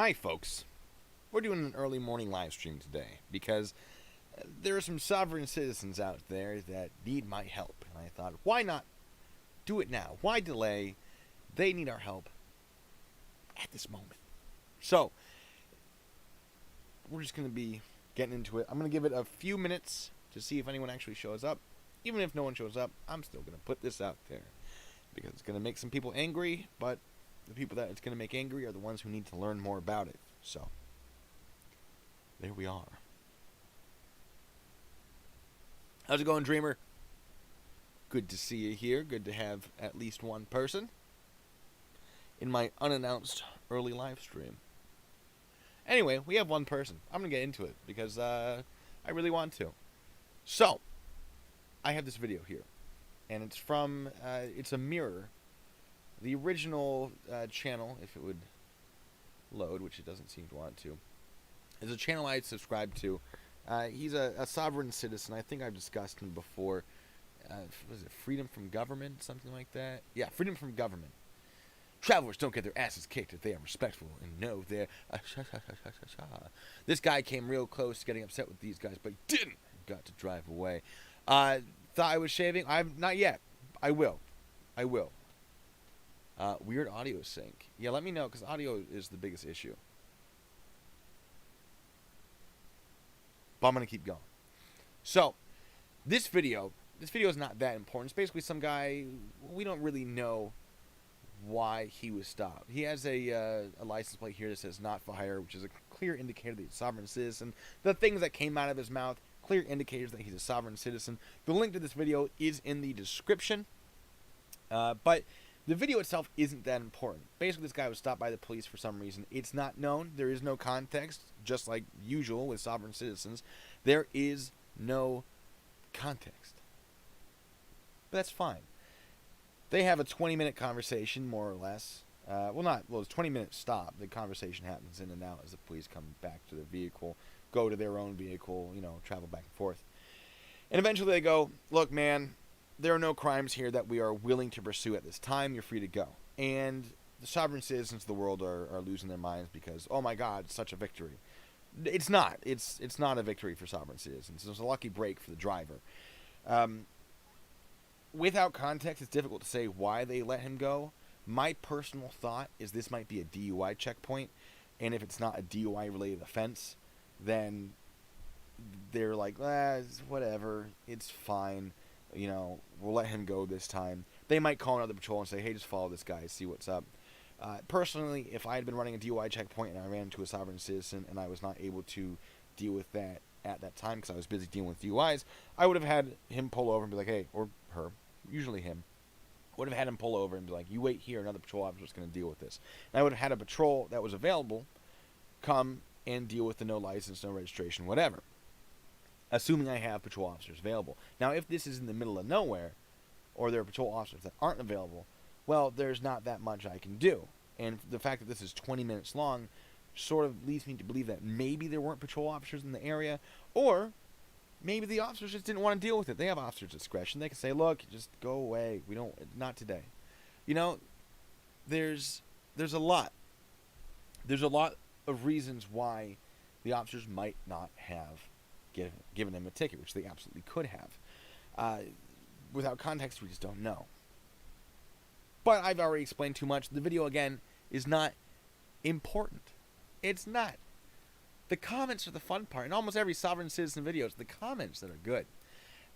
Hi, folks. We're doing an early morning live stream today because there are some sovereign citizens out there that need my help. And I thought, why not do it now? Why delay? They need our help at this moment. So, we're just going to be getting into it. I'm going to give it a few minutes to see if anyone actually shows up. Even if no one shows up, I'm still going to put this out there because it's going to make some people angry, but the people that it's going to make angry are the ones who need to learn more about it. So, there we are. How's it going, Dreamer? Good to see you here. Good to have at least one person in my unannounced early live stream. Anyway, we have one person. I'm going to get into it because I really want to. So, I have this video here. And it's from, it's a mirror. The original channel, if it would load, which it doesn't seem to want to, is a channel I subscribe to. He's a sovereign citizen. I think I've discussed him before. Was it Freedom from Government? Something like that? Yeah, Freedom from Government. Travelers don't get their asses kicked if they are respectful and know they're... This guy came real close to getting upset with these guys, but he didn't. Got to drive away. Thought I was shaving. I'm not yet. I will. Weird audio sync. Yeah, let me know, because audio is the biggest issue. But I'm going to keep going. So, this video is not that important. It's basically some guy, we don't really know why he was stopped. He has a license plate here that says not for hire, which is a clear indicator that he's a sovereign citizen. The things that came out of his mouth, clear indicators that he's a sovereign citizen. The link to this video is in the description. But the video itself isn't that important. Basically, this guy was stopped by the police for some reason. It's not known. There is no context, just like usual with sovereign citizens. There is no context. But that's fine. They have a 20-minute conversation, more or less. It's a 20-minute stop. The conversation happens in and out as the police come back to their vehicle, go to their own vehicle, travel back and forth. And eventually they go, look, man, there are no crimes here that we are willing to pursue at this time. You're free to go. And the sovereign citizens of the world are losing their minds because, oh my God, it's such a victory. It's not. It's not a victory for sovereign citizens. It's a lucky break for the driver. Without context, it's difficult to say why they let him go. My personal thought is this might be a DUI checkpoint, and if it's not a DUI-related offense, then they're like, whatever, it's fine. We'll let him go this time. They might call another patrol and say, hey, just follow this guy, see what's up. Personally, if I had been running a DUI checkpoint and I ran into a sovereign citizen and I was not able to deal with that at that time because I was busy dealing with DUIs, I would have had him pull over and be like, hey, or her, usually him, would have had him pull over and be like, you wait here, another patrol officer is going to deal with this. And I would have had a patrol that was available come and deal with the no license, no registration, whatever. Assuming I have patrol officers available. Now, if this is in the middle of nowhere, or there are patrol officers that aren't available, well, there's not that much I can do. And the fact that this is 20 minutes long sort of leads me to believe that maybe there weren't patrol officers in the area, or maybe the officers just didn't want to deal with it. They have officers' discretion. They can say, look, just go away. We don't, not today. There's a lot. There's a lot of reasons why the officers might not have given him a ticket, which they absolutely could have. Without context, we just don't know. But I've already explained too much. The video, again, is not important. It's not. The comments are the fun part. In almost every sovereign citizen video, it's the comments that are good.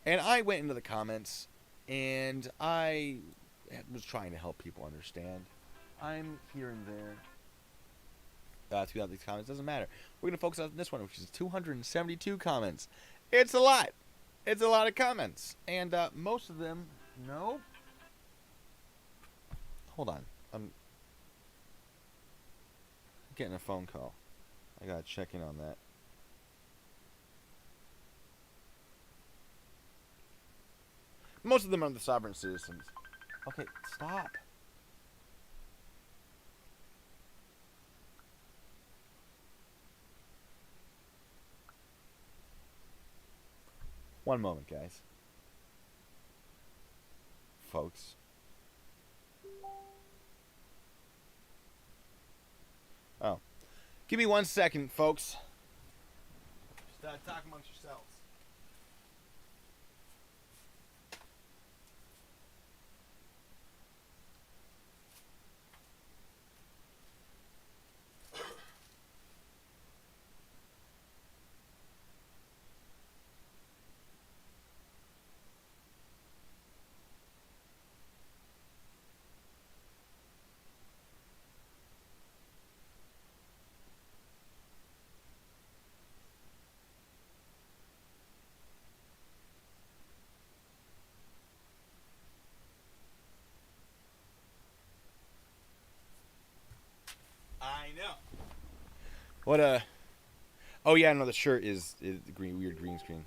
And I went into the comments, and I was trying to help people understand. I'm here and there. Throughout these comments, doesn't matter. We're going to focus on this one, which is 272 comments. It's a lot. It's a lot of comments. And most of them, no. Hold on. I'm getting a phone call. I got to check in on that. Most of them are the sovereign citizens. Okay, stop. One moment, guys. Folks. Oh. Give me 1 second, folks. Just talk amongst yourselves. I know. What Oh yeah, no, the shirt is the green, weird green screen.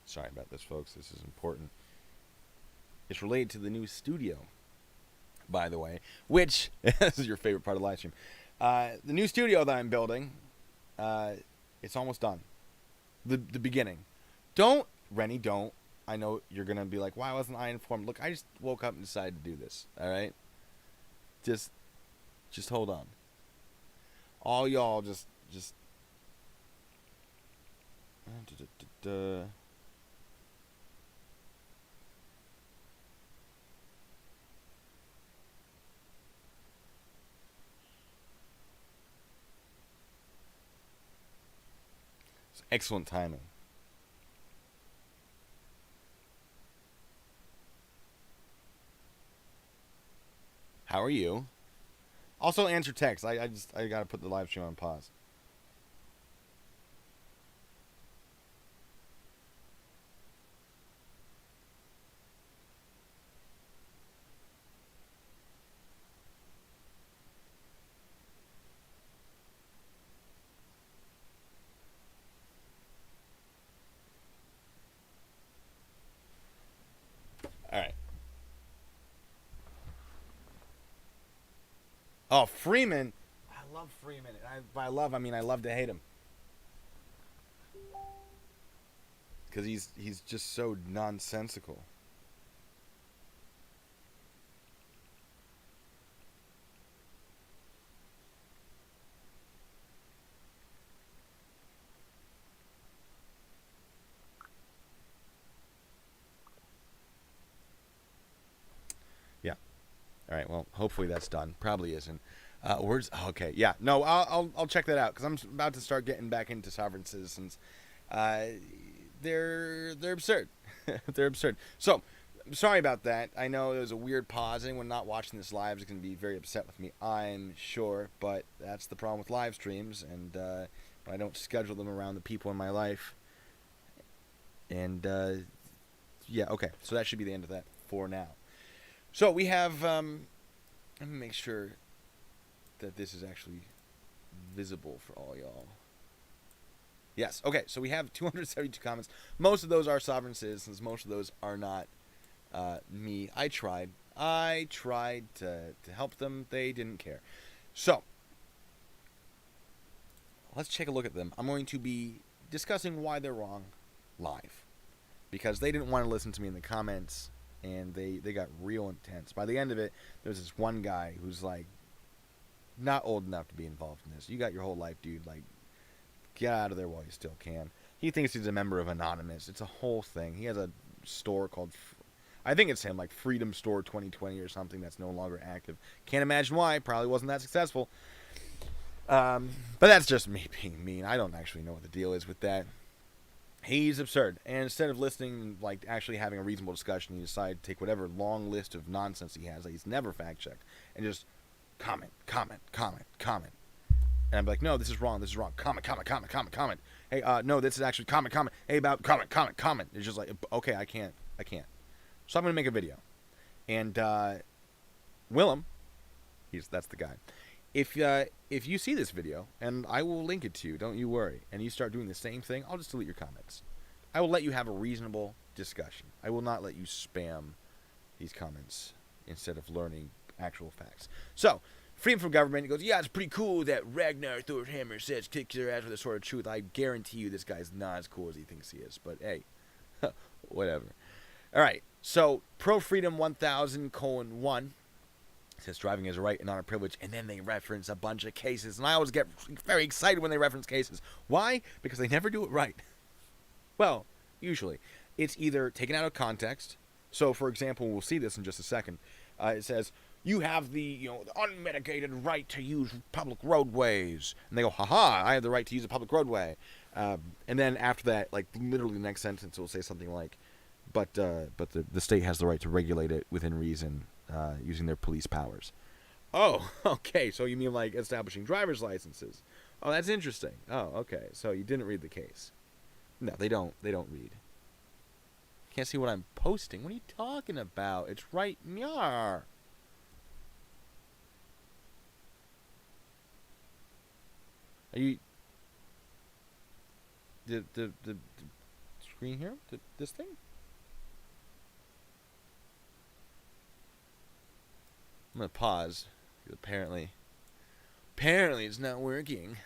Sorry about this, folks. This is important. It's related to the new studio, by the way, which this is your favorite part of the live stream. The new studio that I'm building, it's almost done. The beginning. Don't, Rennie, don't. I know you're gonna be like, why wasn't I informed? Look, I just woke up and decided to do this. All right, just hold on. All y'all, just. It's excellent timing. How are you? Also answer text. I gotta put the live stream on pause. All right. Oh, Freeman. I love Freeman. By love, I mean I love to hate him. Because he's just so nonsensical. Yeah. All right. Well, hopefully that's done. Probably isn't. Words. Okay. Yeah. No. I'll check that out because I'm about to start getting back into sovereign citizens. Uh, they're absurd. They're absurd. So, sorry about that. I know there's a weird pause. Anyone not watching this live is going to be very upset with me, I'm sure. But that's the problem with live streams, and when I don't schedule them around the people in my life. And yeah, okay. So that should be the end of that for now. So we have. Let me make sure that this is actually visible for all y'all. Yes. Okay. So we have 272 comments. Most of those are sovereign citizens. Most of those are not me. I tried. To help them. They didn't care. So let's take a look at them. I'm going to be discussing why they're wrong live because they didn't want to listen to me in the comments and they got real intense. By the end of it, there's this one guy who's like not old enough to be involved in this. You got your whole life, dude. Like, get out of there while you still can. He thinks he's a member of Anonymous. It's a whole thing. He has a store called, I think it's him, like Freedom Store 2020 or something that's no longer active. Can't imagine why. Probably wasn't that successful. But that's just me being mean. I don't actually know what the deal is with that. He's absurd. And instead of listening, like actually having a reasonable discussion, he decided to take whatever long list of nonsense he has that he's never fact-checked and just comment. And I'm like, no, this is wrong. Comment. Hey, no, this is actually comment. Hey, about comment. It's just like, okay, I can't. So I'm going to make a video. And Willem, that's the guy. If you see this video, and I will link it to you, don't you worry, and you start doing the same thing, I'll just delete your comments. I will let you have a reasonable discussion. I will not let you spam these comments instead of learning actual facts. So, freedom from government. He goes, yeah, it's pretty cool that Ragnar Thorhammer says kick your ass with a sword of truth. I guarantee you this guy's not as cool as he thinks he is. But hey, whatever. All right. So Pro Freedom 1000:1 says driving is a right and not a privilege, and then they reference a bunch of cases, and I always get very excited when they reference cases. Why? Because they never do it right. Well, usually it's either taken out of context. So, for example, we'll see this in just a second. It says you have the the unmitigated right to use public roadways, and they go, haha, I have the right to use a public roadway. And then after that, like literally the next sentence, it will say something like, but the state has the right to regulate it within reason. Using their police powers. Oh, okay. So you mean like establishing driver's licenses? Oh, that's interesting. Oh, okay. So you didn't read the case. No, they don't. They don't read. Can't see what I'm posting. What are you talking about? It's right nyar. Are you the screen here? This thing? I'm gonna pause. Apparently it's not working.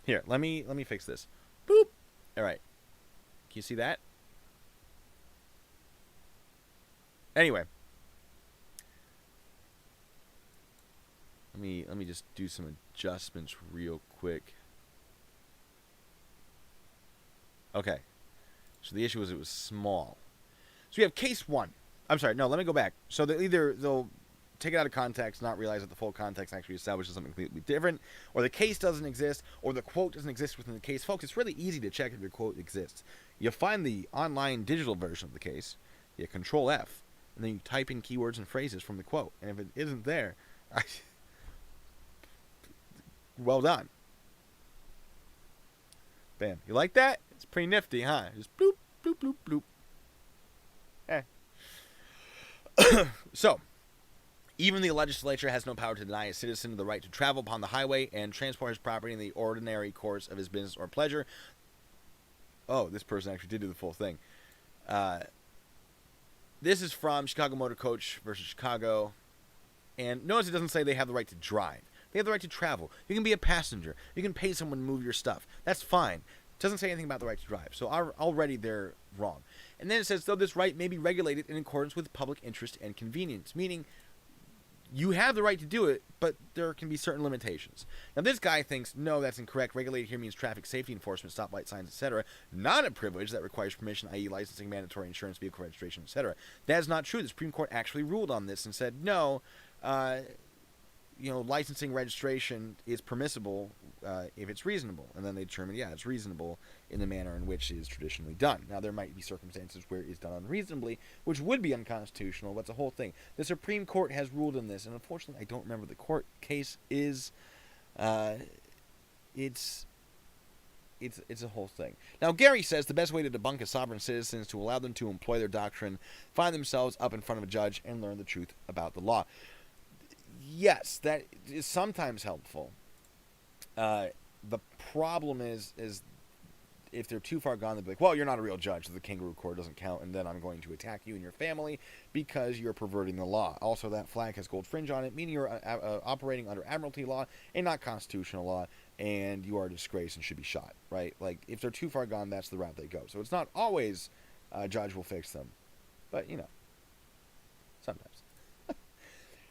Here, let me fix this. Boop. All right. Can you see that? Anyway, let me just do some adjustments real quick. Okay. So the issue was it was small. So we have case 1. I'm sorry, no, let me go back. So they'll take it out of context, not realize that the full context actually establishes something completely different, or the case doesn't exist, or the quote doesn't exist within the case. Folks, it's really easy to check if your quote exists. You find the online digital version of the case, you Control F, and then you type in keywords and phrases from the quote. And if it isn't there, well done. Bam. You like that? It's pretty nifty, huh? Just bloop, bloop, bloop, bloop. So, even the legislature has no power to deny a citizen the right to travel upon the highway and transport his property in the ordinary course of his business or pleasure. Oh, this person actually did do the full thing. This is from Chicago Motor Coach versus Chicago. And notice it doesn't say they have the right to drive. They have the right to travel. You can be a passenger. You can pay someone to move your stuff. That's fine. It doesn't say anything about the right to drive. So already they're wrong. And then it says, though this right may be regulated in accordance with public interest and convenience, meaning you have the right to do it, but there can be certain limitations. Now, this guy thinks, no, that's incorrect. Regulated here means traffic safety enforcement, stoplight signs, etc. Not a privilege that requires permission, i.e. licensing, mandatory insurance, vehicle registration, etc. That is not true. The Supreme Court actually ruled on this and said, no, licensing, registration is permissible if it's reasonable. And then they determined, yeah, it's reasonable in the manner in which it is traditionally done. Now, there might be circumstances where it's done unreasonably, which would be unconstitutional. That's the whole thing. The Supreme Court has ruled in this, and unfortunately, I don't remember the court case is. It's a whole thing. Now, Gary says the best way to debunk a sovereign citizen is to allow them to employ their doctrine, find themselves up in front of a judge, and learn the truth about the law. Yes, that is sometimes helpful. The problem is if they're too far gone, they'll be like, well, you're not a real judge, so the kangaroo court doesn't count, and then I'm going to attack you and your family because you're perverting the law. Also, that flag has gold fringe on it, meaning you're operating under admiralty law and not constitutional law, and you are a disgrace and should be shot, right? Like, if they're too far gone, that's the route they go. So it's not always a judge will fix them, but, sometimes.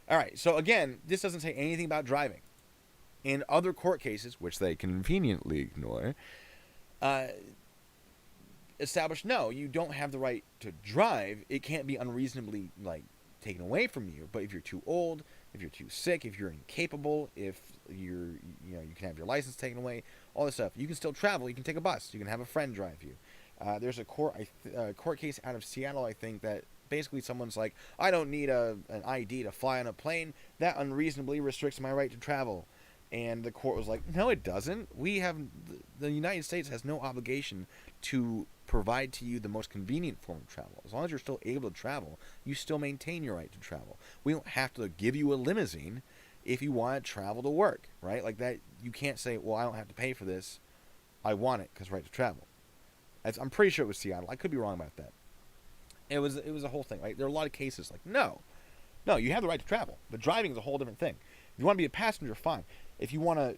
All right, so again, this doesn't say anything about driving. In other court cases, which they conveniently ignore, establish, no, you don't have the right to drive. It can't be unreasonably, taken away from you. But if you're too old, if you're too sick, if you're incapable, if you can have your license taken away, all this stuff, you can still travel. You can take a bus. You can have a friend drive you. There's a court case out of Seattle, I think, that basically someone's like, I don't need an ID to fly on a plane. That unreasonably restricts my right to travel. And the court was like, no, it doesn't. The United States has no obligation to provide to you the most convenient form of travel. As long as you're still able to travel, you still maintain your right to travel. We don't have to give you a limousine if you want to travel to work, right? Like that, you can't say, well, I don't have to pay for this. I want it because right to travel. I'm pretty sure it was Seattle. I could be wrong about that. It was a whole thing. Right? There are a lot of cases like, no, No, you have the right to travel, but driving is a whole different thing. If you want to be a passenger, fine. If you want to,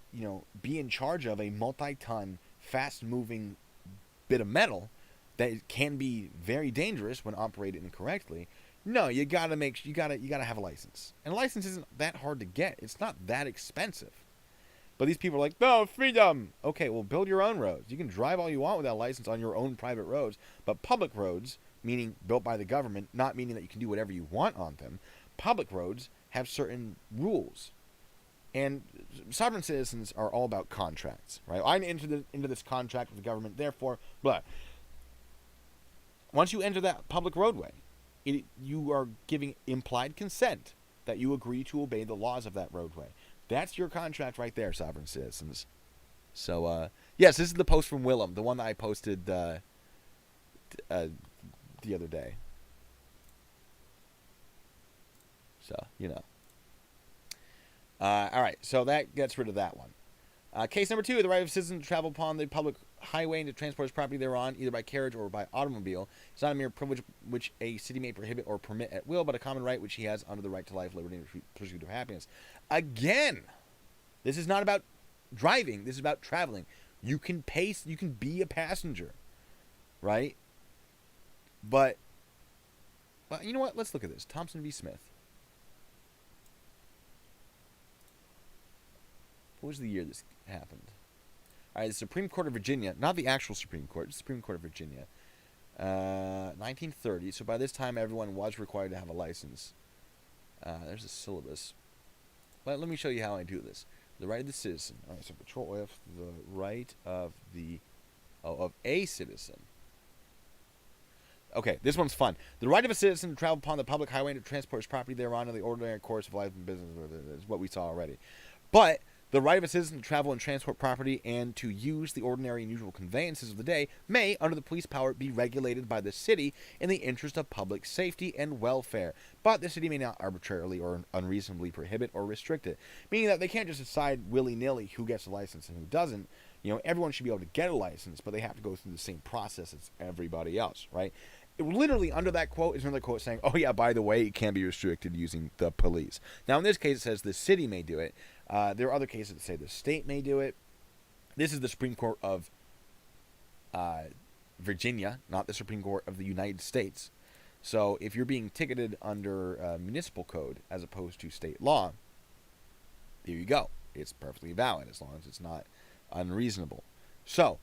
be in charge of a multi-ton, fast-moving bit of metal that can be very dangerous when operated incorrectly, no, you gotta have a license. And a license isn't that hard to get. It's not that expensive. But these people are like, no, freedom. Okay, well, build your own roads. You can drive all you want without a license on your own private roads. But public roads, meaning built by the government, not meaning that you can do whatever you want on them, public roads have certain rules. And sovereign citizens are all about contracts, right? I entered into this contract with the government, therefore, blah. Once you enter that public roadway, you are giving implied consent that you agree to obey the laws of that roadway. That's your contract right there, sovereign citizens. So, yes, this is the post from Willem, the one that I posted the other day. So, all right, so that gets rid of that one. Case number 2, the right of a citizen to travel upon the public highway and to transport his property thereon, either by carriage or by automobile. It's not a mere privilege which a city may prohibit or permit at will, but a common right which he has under the right to life, liberty, and pursuit of happiness. Again, this is not about driving. This is about traveling. You can be a passenger, right? But, well, you know what? Let's look at this. Thompson v. Smith. What was the year this happened? All right, the Supreme Court of Virginia, not the actual Supreme Court, the Supreme Court of Virginia, 1930. So by this time, everyone was required to have a license. There's a syllabus. Let me show you how I do this. The right of the citizen. All right, so Control F. The right of a citizen. Okay, this one's fun. The right of a citizen to travel upon the public highway and to transport his property thereon in the ordinary course of life and business is what we saw already. But the right of a citizen to travel and transport property and to use the ordinary and usual conveyances of the day may, under the police power, be regulated by the city in the interest of public safety and welfare. But the city may not arbitrarily or unreasonably prohibit or restrict it, meaning that they can't just decide willy-nilly who gets a license and who doesn't. Everyone should be able to get a license, but they have to go through the same process as everybody else, right? Literally under that quote is another quote saying, oh yeah, by the way, it can be restricted using the police. Now in this case it says the city may do it. There are other cases that say the state may do it. This is the Supreme Court of Virginia, not the Supreme Court of the United States. So if you're being ticketed under municipal code as opposed to state law, there you go. It's perfectly valid as long as it's not unreasonable. So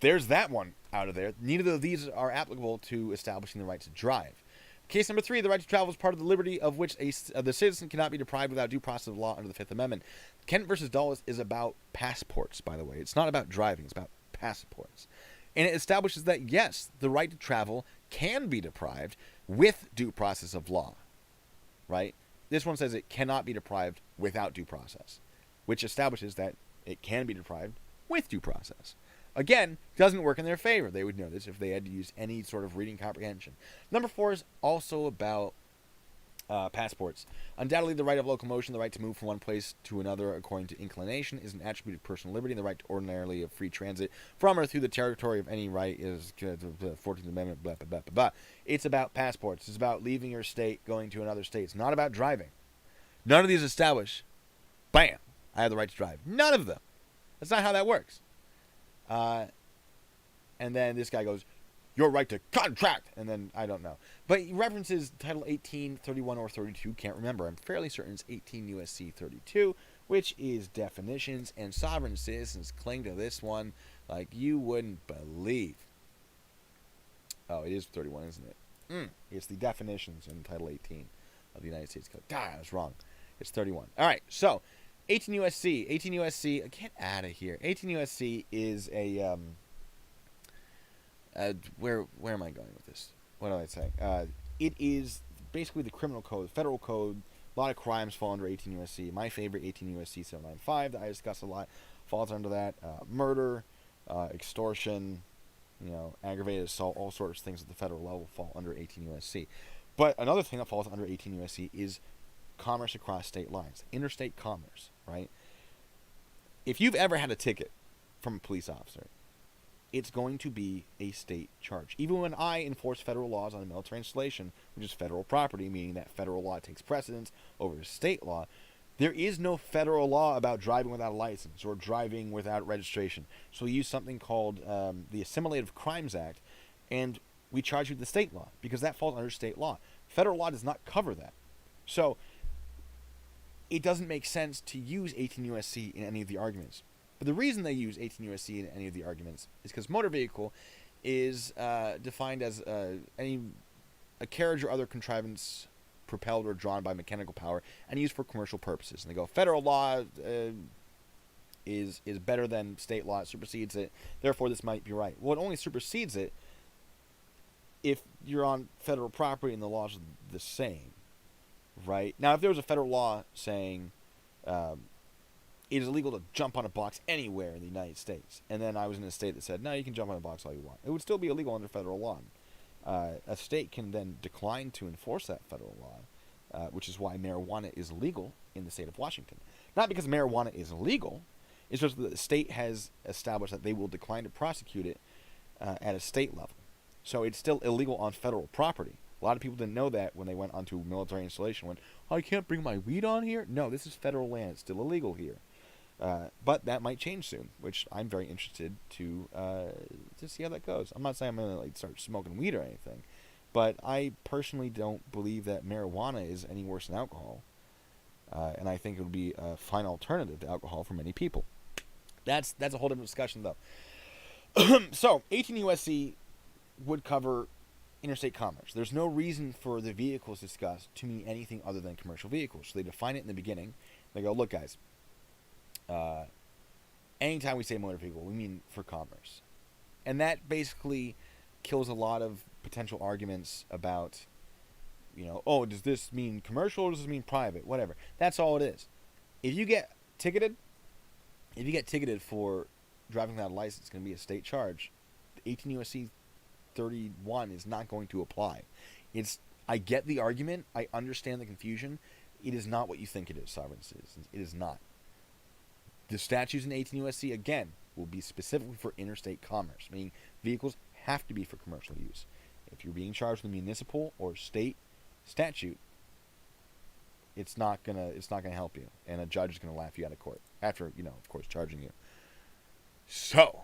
there's that one out of there. Neither of these are applicable to establishing the right to drive. Case number 3, the right to travel is part of the liberty of which the citizen cannot be deprived without due process of law under the Fifth Amendment. Kent versus Dulles is about passports, by the way. It's not about driving. It's about passports. And it establishes that, yes, the right to travel can be deprived with due process of law, right? This one says it cannot be deprived without due process, which establishes that it can be deprived with due process. Again, doesn't work in their favor. They would know this if they had to use any sort of reading comprehension. Number 4 is also about passports. Undoubtedly, the right of locomotion, the right to move from one place to another according to inclination, is an attribute of personal liberty, and the right to ordinarily of free transit from or through the territory of any right is the 14th Amendment, blah, blah, blah, blah, blah. It's about passports. It's about leaving your state, going to another state. It's not about driving. None of these establish, bam, I have the right to drive. None of them. That's not how that works. And then this guy goes, your right to contract, and then I don't know. But he references Title 18, 31, or 32, can't remember. I'm fairly certain it's 18 U.S.C. 32, which is definitions, and sovereign citizens cling to this one like you wouldn't believe. Oh, it is 31, isn't it? It's the definitions in Title 18 of the United States Code. I was wrong. It's 31. All right, so 18 USC, get out of here. 18 USC is a, where am I going with this? What am I saying? It is basically the criminal code, federal code. A lot of crimes fall under 18 USC. My favorite, 18 USC 795, that I discuss a lot, falls under that. Murder, extortion, aggravated assault, all sorts of things at the federal level fall under 18 USC. But another thing that falls under 18 USC is commerce across state lines, interstate commerce, right? If you've ever had a ticket from a police officer, it's going to be a state charge. Even when I enforce federal laws on a military installation, which is federal property, meaning that federal law takes precedence over state law, there is no federal law about driving without a license or driving without registration. So we use something called the Assimilative Crimes Act, and we charge you with the state law because that falls under state law. Federal law does not cover that. So it doesn't make sense to use 18 U.S.C. in any of the arguments. But the reason they use 18 U.S.C. in any of the arguments is because motor vehicle is defined as a carriage or other contrivance propelled or drawn by mechanical power and used for commercial purposes. And they go, federal law is better than state law. It supersedes it. Therefore, this might be right. Well, it only supersedes it if you're on federal property and the laws are the same, right? Now, if there was a federal law saying it is illegal to jump on a box anywhere in the United States, and then I was in a state that said, no, you can jump on a box all you want, it would still be illegal under federal law. A state can then decline to enforce that federal law, which is why marijuana is legal in the state of Washington. Not because marijuana is illegal, it's just that the state has established that they will decline to prosecute it at a state level. So it's still illegal on federal property. A lot of people didn't know that when they went onto a military installation. Went, oh, I can't bring my weed on here? No, this is federal land. It's still illegal here. But that might change soon, which I'm very interested to see how that goes. I'm not saying I'm going to start smoking weed or anything, but I personally don't believe that marijuana is any worse than alcohol. And I think it would be a fine alternative to alcohol for many people. That's a whole different discussion, though. So, 18 U.S.C. would cover interstate commerce. There's no reason for the vehicles discussed to mean anything other than commercial vehicles. So they define it in the beginning. They go, look, guys, anytime we say motor vehicle, we mean for commerce. And that basically kills a lot of potential arguments about, oh, does this mean commercial or does this mean private? Whatever. That's all it is. If you get ticketed for driving without a license, it's going to be a state charge. 18 U.S.C. 31 is not going to apply. I get the argument. I understand the confusion. It is not what you think it is, sovereign citizens. It is not. The statutes in 18 U.S.C., again, will be specifically for interstate commerce, meaning vehicles have to be for commercial use. If you're being charged with a municipal or state statute, it's not gonna help you, and a judge is gonna laugh you out of court after, of course, charging you. So,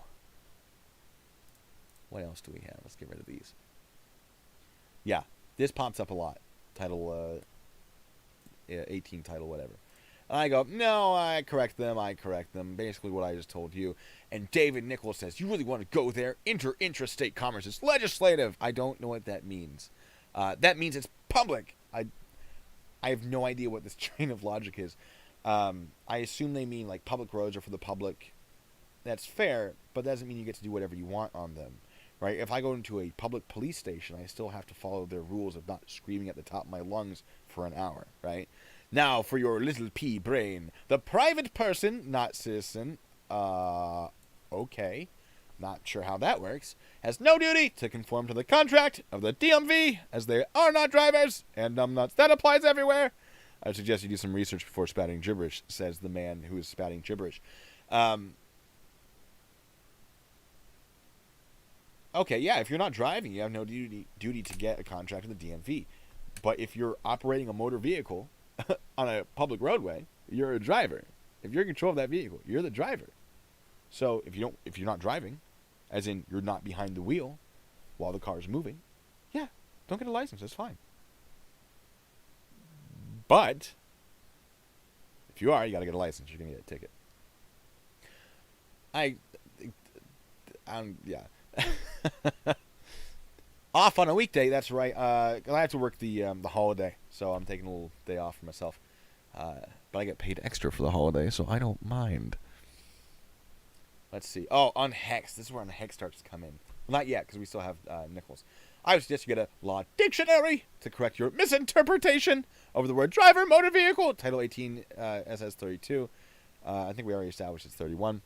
what else do we have? Let's get rid of these. Yeah, this pops up a lot. Title 18 title, whatever. And I go, no, I correct them. Basically what I just told you. And David Nichols says, you really want to go there? Intrastate commerce is legislative. I don't know what that means. That means it's public. I have no idea what this train of logic is. I assume they mean like public roads are for the public. That's fair, but that doesn't mean you get to do whatever you want on them. Right? If I go into a public police station, I still have to follow their rules of not screaming at the top of my lungs for an hour. Right? Now, for your little pea brain, the private person, not citizen, okay, not sure how that works, has no duty to conform to the contract of the DMV, as they are not drivers, and numbnuts. That applies everywhere. I suggest you do some research before spouting gibberish, says the man who is spouting gibberish. Okay, yeah, if you're not driving, you have no duty to get a contract with the DMV. But if you're operating a motor vehicle on a public roadway, you're a driver. If you're in control of that vehicle, you're the driver. So if you're not driving, as in you're not behind the wheel while the car is moving, yeah, don't get a license. That's fine. But if you are, you got to get a license. You're gonna get a ticket. Yeah. Off on a weekday, that's right. I have to work the holiday, so I'm taking a little day off for myself. But I get paid extra for the holiday, so I don't mind. Let's see. Oh, on Hex. This is where on Hex starts to come in. Well, not yet, because we still have Nichols. I would suggest you get a law dictionary to correct your misinterpretation of the word driver, motor vehicle. Title 18, SS 32. I think we already established it's 31.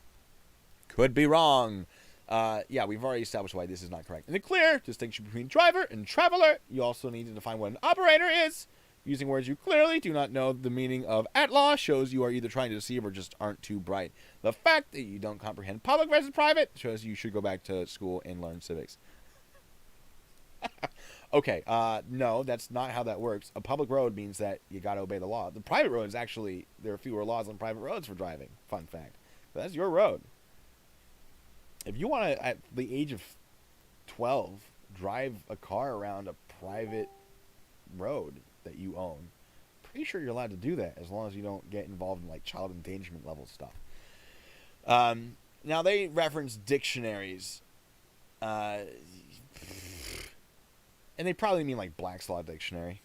Could be wrong. Yeah, we've already established why this is not correct. In the clear distinction between driver and traveler, you also need to define what an operator is. Using words you clearly do not know the meaning of at law shows you are either trying to deceive or just aren't too bright. The fact that you don't comprehend public versus private shows you should go back to school and learn civics. Okay, no, that's not how that works. A public road means that you got to obey the law. The private road is actually, there are fewer laws on private roads for driving. Fun fact. But that's your road. If you want to, at the age of 12, drive a car around a private road that you own, pretty sure you're allowed to do that as long as you don't get involved in like child endangerment level stuff. Now they reference dictionaries, and they probably mean like Black's Law Dictionary,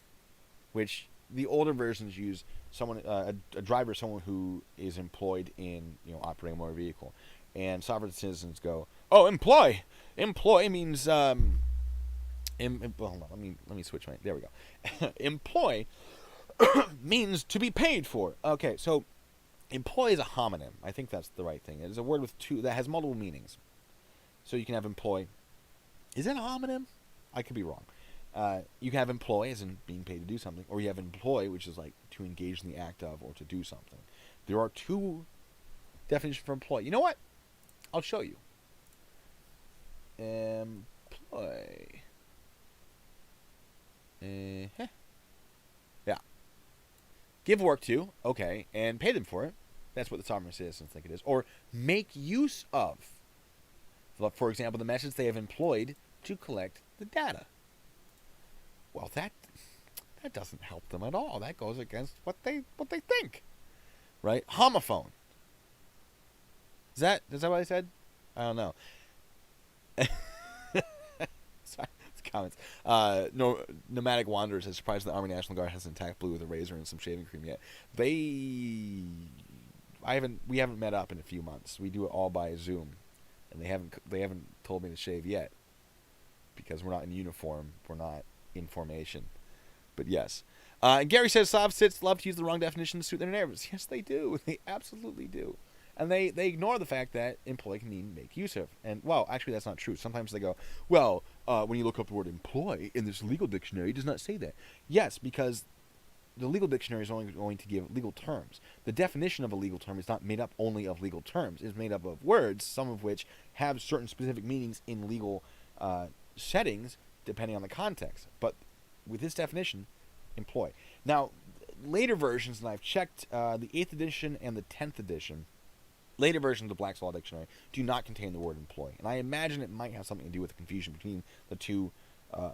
which the older versions use someone a driver, someone who is employed in operating a motor vehicle, and sovereign citizens go, oh, employ means hold on, let me switch my. There we go. Employ means to be paid for. Okay, so employ is a homonym. I think that's the right thing. It is a word with two that has multiple meanings. So you can have employ. Is that a homonym? I could be wrong. You can have employ as in being paid to do something, or you have employ, which is like to engage in the act of or to do something. There are two definitions for employ. You know what? I'll show you. Employ. Yeah. Give work to, okay, and pay them for it. That's what the sovereign citizens think it is. Or make use of. For example, the methods they have employed to collect the data. Well, that doesn't help them at all. That goes against what they think, right? Homophone. Is that what I said? I don't know. Sorry, it's comments. Nomadic Wanderers is surprised the Army National Guard hasn't attacked Blue with a razor and some shaving cream yet. We haven't met up in a few months. We do it all by Zoom, and they haven't told me to shave yet because we're not in uniform. We're not in formation. But yes. Gary says sob sits love to use the wrong definition to suit their narratives. Yes, they do. They absolutely do. And they ignore the fact that employ can mean make use of. And, well, actually that's not true. Sometimes they go, well, when you look up the word employ in this legal dictionary, it does not say that. Yes, because the legal dictionary is only going to give legal terms. The definition of a legal term is not made up only of legal terms. It's made up of words, some of which have certain specific meanings in legal settings, depending on the context. But with this definition, employ. Now, later versions, and I've checked the 8th edition and the 10th edition, later versions of the Black's Law Dictionary do not contain the word employ. And I imagine it might have something to do with the confusion between the two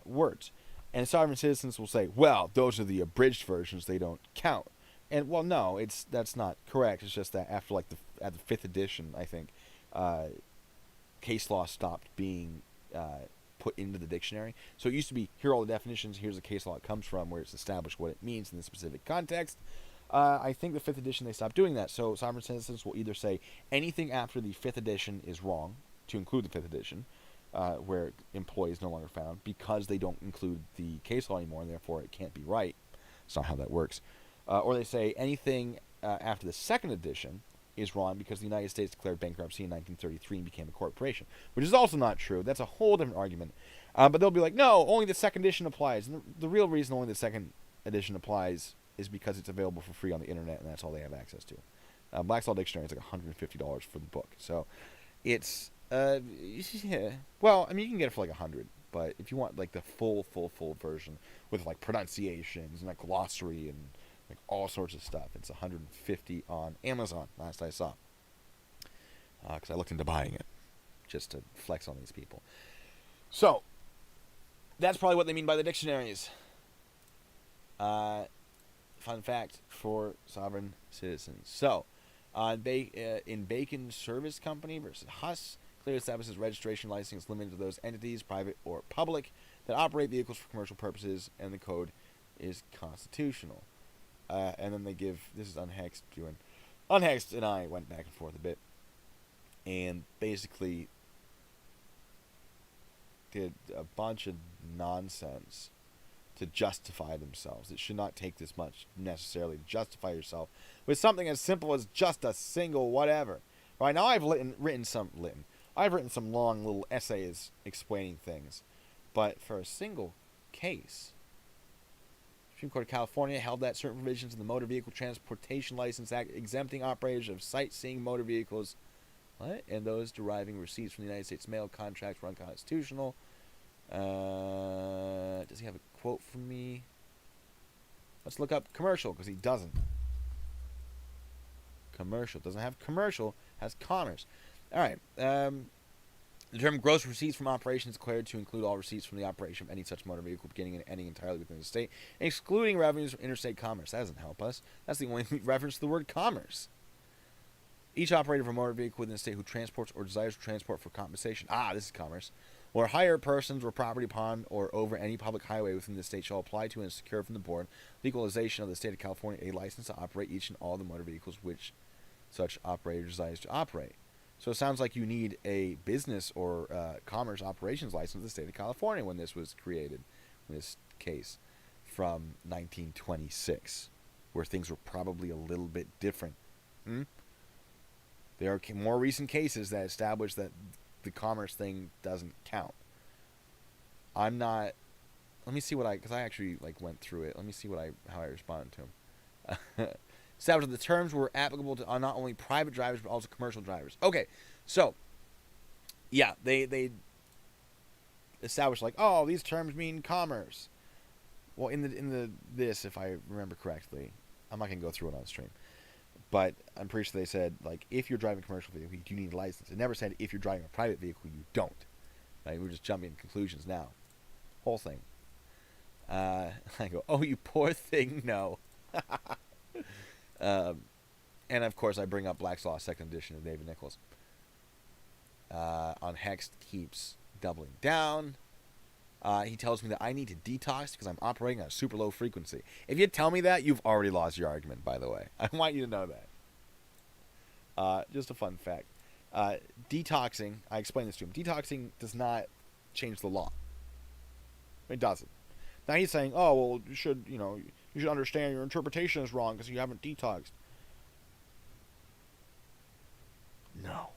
words. And sovereign citizens will say, well, those are the abridged versions, they don't count. And, well, no, that's not correct. It's just that after, like, at the 5th edition, I think, case law stopped being put into the dictionary. So it used to be, here are all the definitions, here's the case law it comes from, where it's established what it means in the specific context. I think the 5th edition, they stopped doing that. So sovereign citizens will either say anything after the 5th edition is wrong, to include the 5th edition, where employ is no longer found, because they don't include the case law anymore, and therefore it can't be right. It's not how that works. Or they say anything after the 2nd edition is wrong because the United States declared bankruptcy in 1933 and became a corporation, which is also not true. That's a whole different argument. But they'll be like, no, only the 2nd edition applies. And the real reason only the 2nd edition applies is because it's available for free on the internet, and that's all they have access to. Black's Law Dictionary is like $150 for the book. So it's, yeah. Well, I mean, you can get it for like $100, but if you want like the full version with like pronunciations and a glossary and like all sorts of stuff, it's $150 on Amazon, last I saw. Because I looked into buying it just to flex on these people. So that's probably what they mean by the dictionaries. Fun fact for sovereign citizens. So, in Bacon Service Company versus Huss, clearly establishes registration license limited to those entities, private or public, that operate vehicles for commercial purposes, and the code is constitutional. And then they give, this is Unhexed doing, Unhexed and I went back and forth a bit, and basically did a bunch of nonsense to justify themselves. It should not take this much necessarily to justify yourself with something as simple as just a single whatever. Right now, I've written some long little essays explaining things, but for a single case, Supreme Court of California held that certain provisions in the Motor Vehicle Transportation License Act exempting operators of sightseeing motor vehicles and those deriving receipts from the United States mail contracts were unconstitutional. Does he have a quote from me? Let's look up commercial, because he doesn't. Commercial. Doesn't have commercial, has commerce. All right. The term gross receipts from operations declared to include all receipts from the operation of any such motor vehicle beginning and ending entirely within the state, excluding revenues from interstate commerce. That doesn't help us. That's the only reference to the word commerce. Each operator of a motor vehicle within the state who transports or desires to transport for compensation, this is commerce, or hire persons or property upon or over any public highway within the state shall apply to and secure from the board legalization of the state of California a license to operate each and all the motor vehicles which such operator desires to operate. So it sounds like you need a business or commerce operations license in the state of California when this was created, in this case, from 1926, where things were probably a little bit different. There are more recent cases that establish that the commerce thing doesn't count. I'm not... Let me see what because I actually went through it. Let me see how I responded to him. Established that the terms were applicable to not only private drivers but also commercial drivers. Okay, so yeah, they established these terms mean commerce. Well, in this, if I remember correctly, I'm not gonna go through it on stream, but I'm pretty sure they said if you're driving a commercial vehicle, you need a license. It never said if you're driving a private vehicle, you don't. Right? We're just jumping to conclusions now. Whole thing. I go, oh, you poor thing, no. And of course I bring up Black's Law 2nd edition of David Nichols. On Hex keeps doubling down. He tells me that I need to detox because I'm operating at a super low frequency. If you tell me that, you've already lost your argument, by the way. I want you to know that. Just a fun fact. Detoxing, I explained this to him. Detoxing does not change the law. It doesn't. Now he's saying, oh, well, you should understand your interpretation is wrong because you haven't detoxed. No.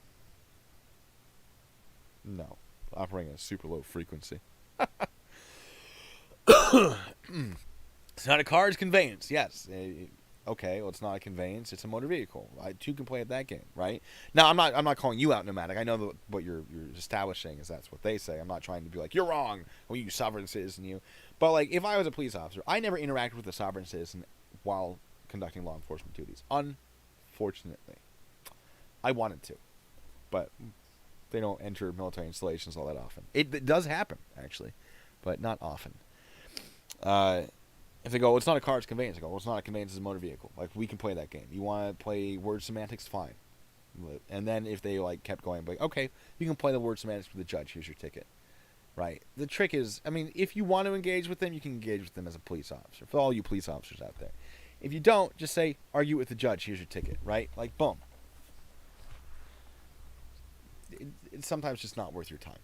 Operating at a super low frequency. It's not a car, it's conveyance. Yes. Okay, well, it's not a conveyance, it's a motor vehicle. I too can play at that game, right? Now, I'm not calling you out, Nomadic. I know that what you're establishing is that's what they say. I'm not trying to be like, you're wrong, well, you sovereign citizen, you. But, if I was a police officer, I never interacted with a sovereign citizen while conducting law enforcement duties. Unfortunately. I wanted to. But they don't enter military installations all that often. It does happen, actually, but not often. If they go, well, it's not a car, it's conveyance. I go, well, it's not a conveyance, it's a motor vehicle. We can play that game. You want to play word semantics? Fine. And then if they, kept going, I'm like, okay, you can play the word semantics with the judge. Here's your ticket. Right? The trick is, if you want to engage with them, you can engage with them as a police officer. For all you police officers out there. If you don't, just say, argue with the judge. Here's your ticket. Right? Boom. It's sometimes just not worth your time.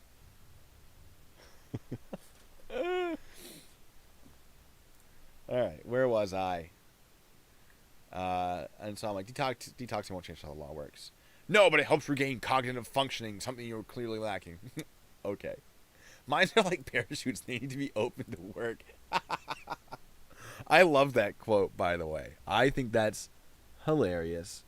Alright, where was I? And so I'm like, detoxing won't change how the law works. No, but it helps regain cognitive functioning, something you're clearly lacking. Okay. Mines are like parachutes, they need to be open to work. I love that quote, by the way. I think that's hilarious.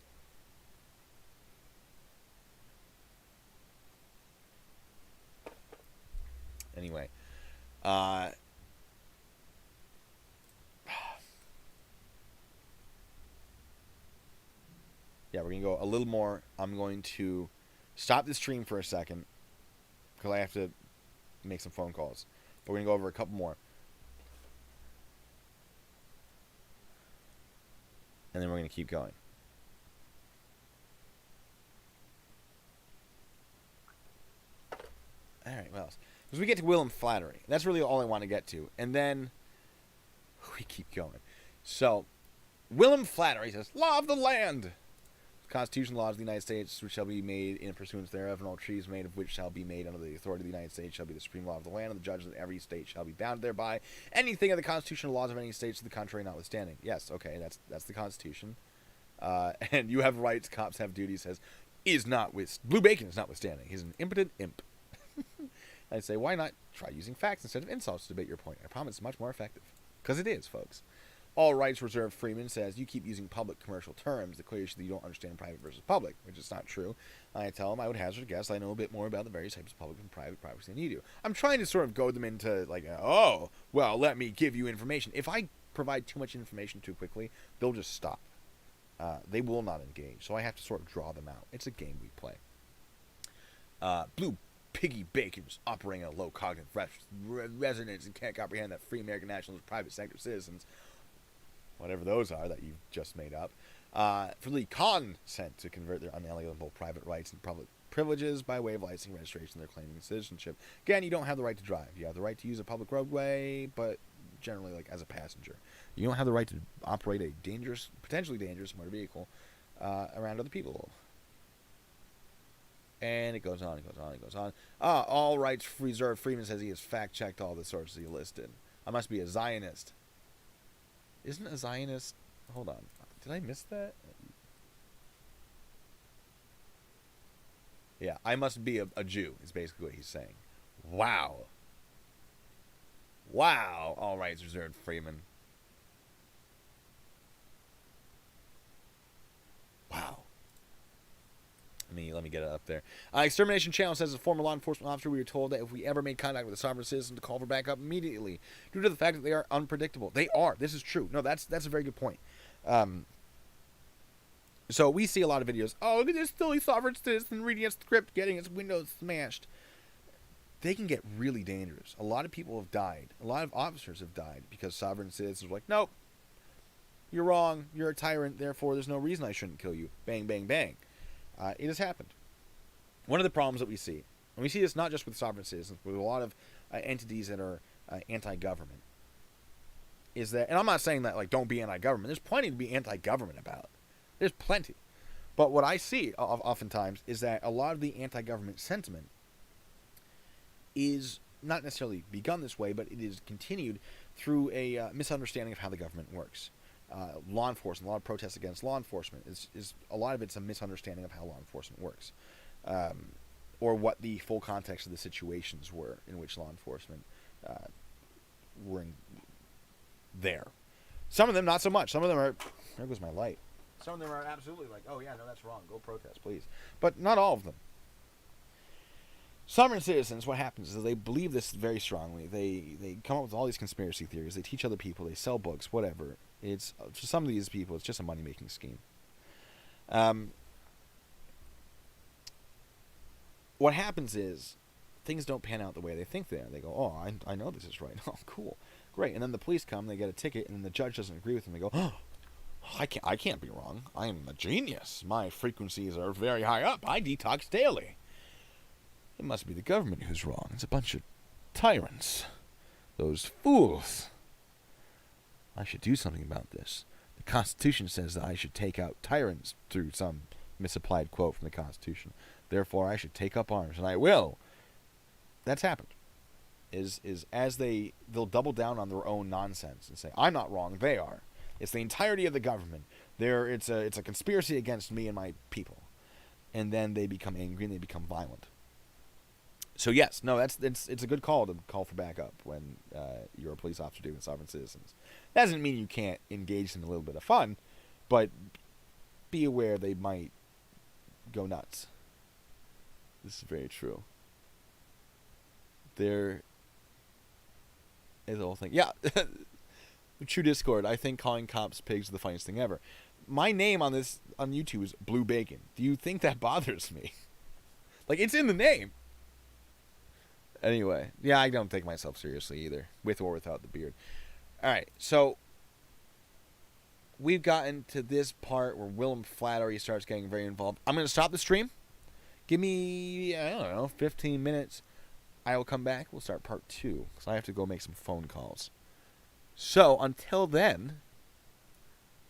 Anyway, yeah, we're going to go a little more. I'm going to stop the stream for a second because I have to make some phone calls. But we're going to go over a couple more. And then we're going to keep going. All right, what else? Because we get to Willem Flattery. That's really all I want to get to. And then we keep going. So, Willem Flattery says, law of the land. Constitution laws of the United States, which shall be made in pursuance thereof, and all treaties made of which shall be made under the authority of the United States shall be the supreme law of the land, and the judges of every state shall be bound thereby. Anything of the constitutional laws of any state to the contrary notwithstanding. Yes, okay, that's the Constitution. And you have rights, cops have duties, says, Blue Bacon is notwithstanding. He's an impotent imp. I'd say, why not try using facts instead of insults to debate your point? I promise it's much more effective. Because it is, folks. All rights reserved Freeman says, you keep using public commercial terms. The clear issue that you don't understand private versus public, which is not true. I tell him I would hazard a guess I know a bit more about the various types of public and private privacy than you do. I'm trying to sort of goad them into, like, oh, well, let me give you information. If I provide too much information too quickly, they'll just stop. They will not engage. So I have to sort of draw them out. It's a game we play. Blue Piggy Bacon's operating at a low cognitive resonance and can't comprehend that free American nationals are private sector citizens. Whatever those are that you've just made up, freely consent to convert their unalienable private rights into public privileges by way of licensing, registration, they're claiming citizenship. Again, you don't have the right to drive. You have the right to use a public roadway, but generally like as a passenger. You don't have the right to operate a dangerous, potentially dangerous motor vehicle around other people. And it goes on, it goes on, it goes on. All rights reserved. Freeman says he has fact-checked all the sources he listed. I must be a Zionist. Isn't a Zionist... Hold on. Did I miss that? Yeah, I must be a Jew, is basically what he's saying. Wow. Wow. All rights reserved, Freeman. Wow. Let me get it up there. Extermination Channel says, as a former law enforcement officer, we were told that if we ever made contact with a sovereign citizen, to call for backup immediately, due to the fact that they are unpredictable. They are. This is true. No, that's a very good point. So we see a lot of videos. Oh, look at this silly sovereign citizen reading a script, getting its windows smashed. They can get really dangerous. A lot of people have died. A lot of officers have died because sovereign citizens are like, nope, you're wrong. You're a tyrant. Therefore, there's no reason I shouldn't kill you. Bang, bang, bang. It has happened. One of the problems that we see, and we see this not just with sovereign citizens, but with a lot of entities that are anti-government, is that, and I'm not saying that, like, don't be anti-government. There's plenty to be anti-government about. There's plenty. But what I see oftentimes is that a lot of the anti-government sentiment is not necessarily begun this way, but it is continued through a misunderstanding of how the government works. Law enforcement, a lot of protests against law enforcement is a lot of it's a misunderstanding of how law enforcement works, or what the full context of the situations were in which law enforcement were there. Some of them not so much. Some of them are, there goes my light. Some of them are absolutely like, oh yeah, no, that's wrong. Go protest, please. But not all of them. Sovereign citizens, what happens is they believe this very strongly. They come up with all these conspiracy theories. They teach other people. They sell books, whatever. It's, for some of these people, it's just a money-making scheme. What happens is things don't pan out the way they think they are. They go, oh, I know this is right. Oh, cool. Great. And then the police come, they get a ticket, and then the judge doesn't agree with them. They go, oh, I can't be wrong. I am a genius. My frequencies are very high up. I detox daily. It must be the government who's wrong. It's a bunch of tyrants. Those fools. I should do something about this. The Constitution says that I should take out tyrants through some misapplied quote from the Constitution. Therefore, I should take up arms, and I will. That's happened. Is as they'll double down on their own nonsense and say, I'm not wrong, they are. It's the entirety of the government. It's a conspiracy against me and my people. And then they become angry and they become violent. So yes, no, it's a good call to call for backup when you're a police officer dealing with sovereign citizens. That doesn't mean you can't engage in a little bit of fun, but be aware they might go nuts. This is very true. There is the whole thing. Yeah, True Discord. I think calling cops pigs is the funniest thing ever. My name on YouTube is Blue Bacon. Do you think that bothers me? Like, it's in the name. Anyway, yeah, I don't take myself seriously either, with or without the beard. Alright, so we've gotten to this part where Willem Flattery starts getting very involved. I'm going to stop the stream. Give me, I don't know, 15 minutes. I will come back. We'll start part 2, because I have to go make some phone calls. So, until then,